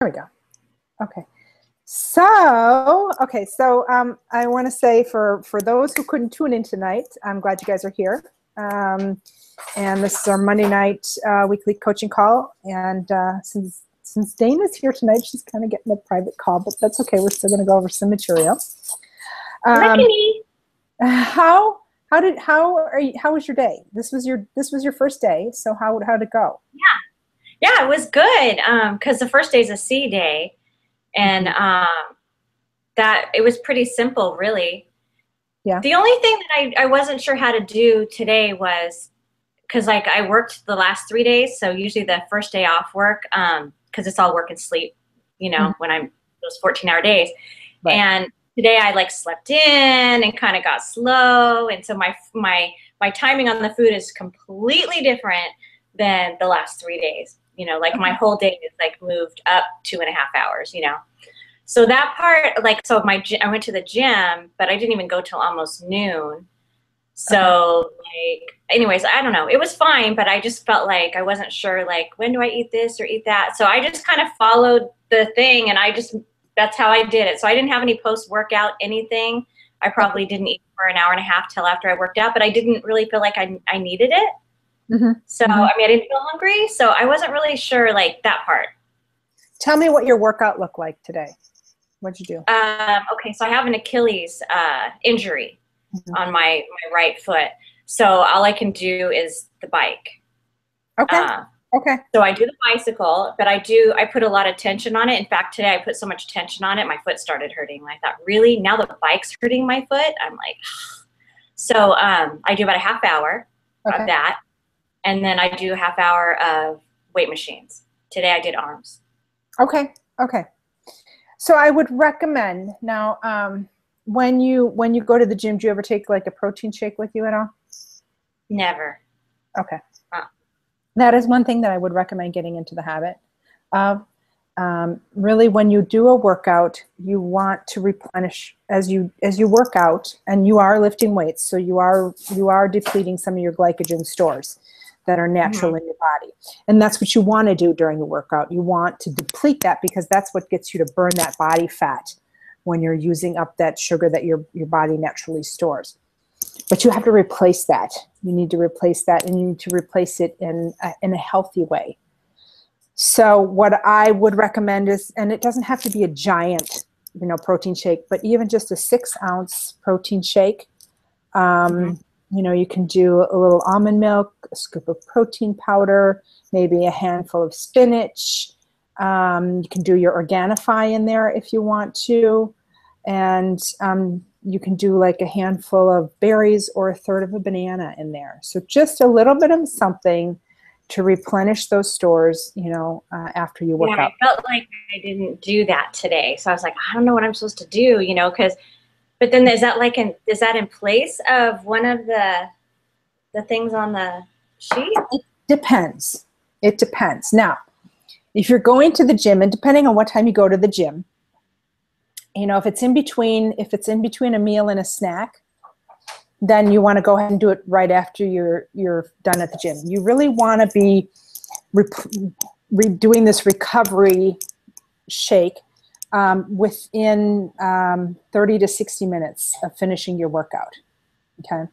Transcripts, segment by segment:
There we go. Okay. So, I want to say for those who couldn't tune in tonight, I'm glad you guys are here. And this is our Monday night weekly coaching call. And since Dana's here tonight, she's kind of getting a private call, but that's okay. We're still going to go over some material. Lucky. How was your day? This was your first day. So how did it go? Yeah, it was good. Because the first day is a C day. And that it was pretty simple, really. Yeah. The only thing that I wasn't sure how to do today was because like I worked the last 3 days, so usually the first day off work, because it's all work and sleep, when I'm those 14-hour days. Right. And today I like slept in and kind of got slow, and so my timing on the food is completely different than the last 3 days. Like my whole day is like moved up 2.5 hours, So that part, like, so I went to the gym, but I didn't even go till almost noon. So like, anyways, I don't know. It was fine, but I just felt like I wasn't sure, like, when do I eat this or eat that? So I just kind of followed the thing, and that's how I did it. So I didn't have any post-workout anything. I probably didn't eat for an hour and a half till after I worked out, but I didn't really feel like I needed it. So, I mean, I didn't feel hungry, so I wasn't really sure, like, that part. Tell me what your workout looked like today. What'd you do? Okay, so I have an Achilles injury on my right foot. So all I can do is the bike. Okay. Okay. So I do the bicycle, but I put a lot of tension on it. In fact, today I put so much tension on it, my foot started hurting. And I thought, really? Now the bike's hurting my foot? I'm like, so I do about a half hour of that. And then I do a half hour of weight machines. Today I did arms. Okay. Okay. So I would recommend now, when you go to the gym, do you ever take like a protein shake with you at all? Never. Okay. That is one thing that I would recommend getting into the habit of. Really, when you do a workout, you want to replenish as you work out, and you are lifting weights, so you are depleting some of your glycogen stores that are natural in your body. And that's what you want to do during the workout. You want to deplete that, because that's what gets you to burn that body fat when you're using up that sugar that your body naturally stores. But you have to replace that. You need to replace that, and you need to replace it in a healthy way. So what I would recommend is, and it doesn't have to be a giant, protein shake, but even just a 6-ounce protein shake. You can do a little almond milk, a scoop of protein powder, maybe a handful of spinach. You can do your Organifi in there if you want to. And you can do like a handful of berries or a third of a banana in there. So just a little bit of something to replenish those stores, after you work out. I felt like I didn't do that today. So I was like, I don't know what I'm supposed to do, but then is that in place of one of the things on the sheet? It depends. It depends. Now, if you're going to the gym, and depending on what time you go to the gym, if it's in between a meal and a snack, then you want to go ahead and do it right after you're done at the gym. You really want to be doing this recovery shake within 30 to 60 minutes of finishing your workout. Okay.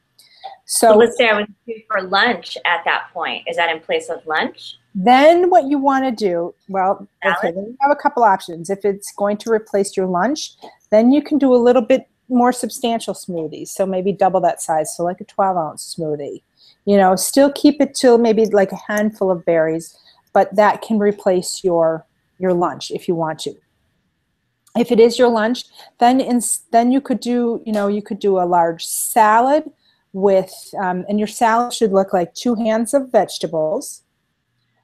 So let's say I was due for lunch at that point. Is that in place of lunch? Then what you want to do, then you have a couple options. If it's going to replace your lunch, then you can do a little bit more substantial smoothies. So maybe double that size. So like a 12-ounce smoothie. Still keep it to maybe like a handful of berries, but that can replace your lunch if you want to. If it is your lunch, then you could do, a large salad with, and your salad should look like 2 hands of vegetables,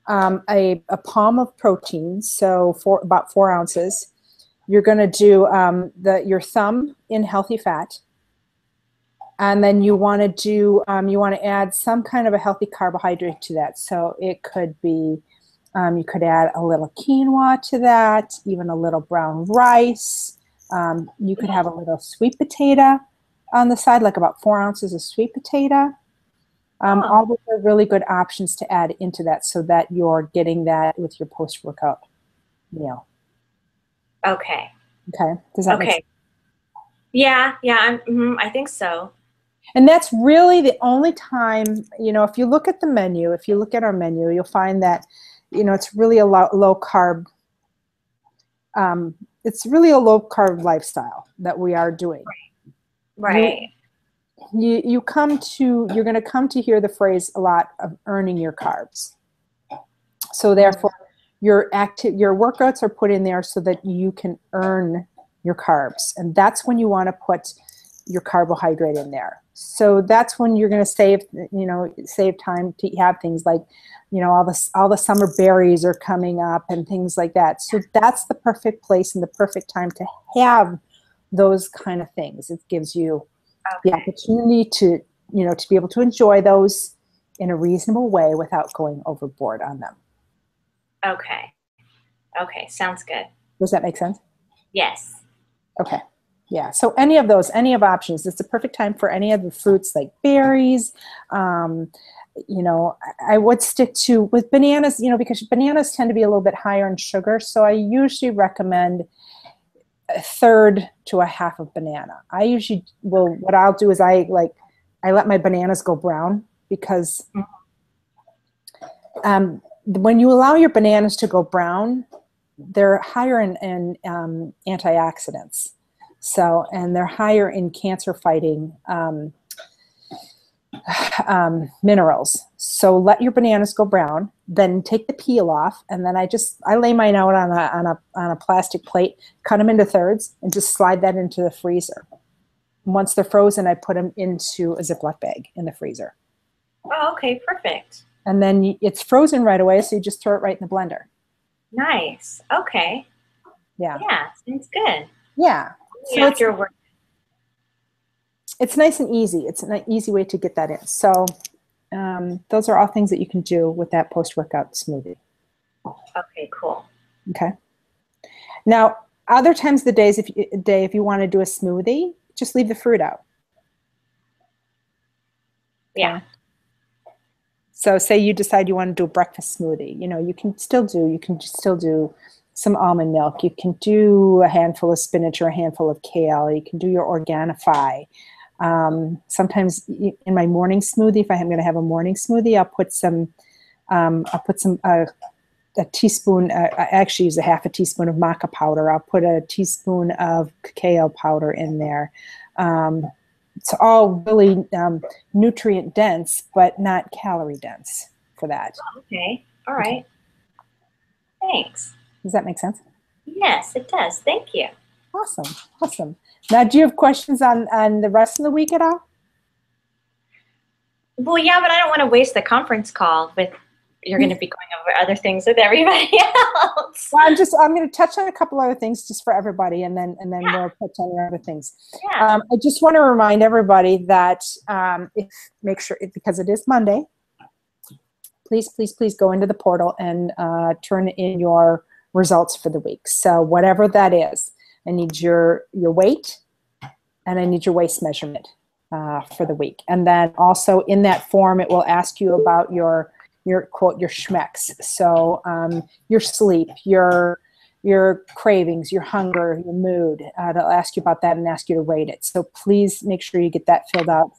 a palm of protein, so about 4 ounces. You're going to do your thumb in healthy fat, and then you want to do you want to add some kind of a healthy carbohydrate to that. So it could be you could add a little quinoa to that, even a little brown rice. You could have a little sweet potato on the side, like about 4 ounces of sweet potato. All those are really good options to add into that, so that you're getting that with your post-workout meal. Okay. Okay, does that make sense? Okay. Yeah, yeah, I think so. And that's really the only time, if you look at the menu, if you look at our menu, you'll find that, it's really a low carb, it's really a low carb lifestyle that we are doing. Right. You're going to come to hear the phrase a lot of earning your carbs. So therefore, your workouts are put in there so that you can earn your carbs, and that's when you want to put your carbohydrate in there. So that's when you're going to save time to have things like, all the summer berries are coming up and things like that. So that's the perfect place and the perfect time to have those kind of things. It gives you the opportunity to be able to enjoy those in a reasonable way without going overboard on them. Okay. Okay. Sounds good. Does that make sense? Yes. Okay. Yeah. So any of options, it's the perfect time for any of the fruits like berries. I would stick with bananas, because bananas tend to be a little bit higher in sugar. So I usually recommend a third to a half of banana. What I'll do is I let my bananas go brown, because when you allow your bananas to go brown, they're higher in antioxidants. So, and they're higher in cancer fighting minerals. So let your bananas go brown, then take the peel off, and then I lay mine out on a plastic plate, cut them into thirds, and just slide that into the freezer. And once they're frozen, I put them into a Ziploc bag in the freezer. Oh, okay, perfect. And then it's frozen right away, so you just throw it right in the blender. Nice. Okay. Yeah. Yeah, sounds good. Yeah. So after work. It's nice and easy. It's an easy way to get that in. So those are all things that you can do with that post-workout smoothie. Okay, cool. Okay. Now, other times of the day, if you want to do a smoothie, just leave the fruit out. Okay? Yeah. So say you decide you want to do a breakfast smoothie, you can still do some almond milk. You can do a handful of spinach or a handful of kale. You can do your Organifi. Sometimes in my morning smoothie, if I'm going to have a morning smoothie, I'll put a teaspoon, I actually use a half a teaspoon of maca powder. I'll put a teaspoon of cacao powder in there. It's all really nutrient dense, but not calorie dense for that. Okay. All right. Okay. Thanks. Does that make sense? Yes, it does. Thank you. Awesome. Awesome. Now, do you have questions on the rest of the week at all? Well, yeah, but I don't want to waste the conference call with, you're going to be going over other things with everybody else. Well, I'm going to touch on a couple other things just for everybody, and then we'll touch on the other things. Yeah. I just want to remind everybody that because it is Monday, please go into the portal and turn in your results for the week. So whatever that is, I need your weight, and I need your waist measurement for the week. And then also in that form, it will ask you about your quote, your schmecks. So your sleep, your cravings, your hunger, your mood. They'll ask you about that and ask you to rate it. So please make sure you get that filled out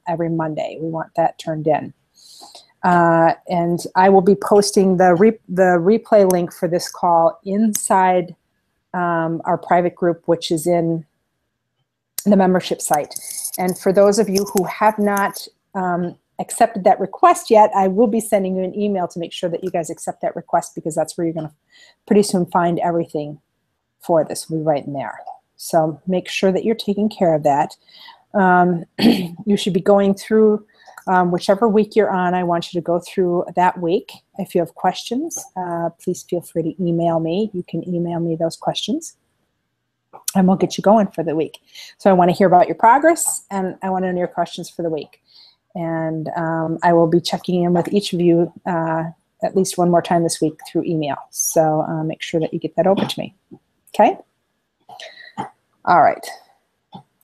every Monday. We want that turned in. And I will be posting the replay link for this call inside our private group, which is in the membership site. And for those of you who have not accepted that request yet, I will be sending you an email to make sure that you guys accept that request, because that's where you're going to pretty soon find everything for this. We'll be right in there. So make sure that you're taking care of that. You should be going through whichever week you're on. I want you to go through that week. If you have questions, please feel free to email me. You can email me those questions, and we'll get you going for the week. So I want to hear about your progress, and I want to know your questions for the week. And I will be checking in with each of you at least one more time this week through email. So make sure that you get that over to me. Okay? All right.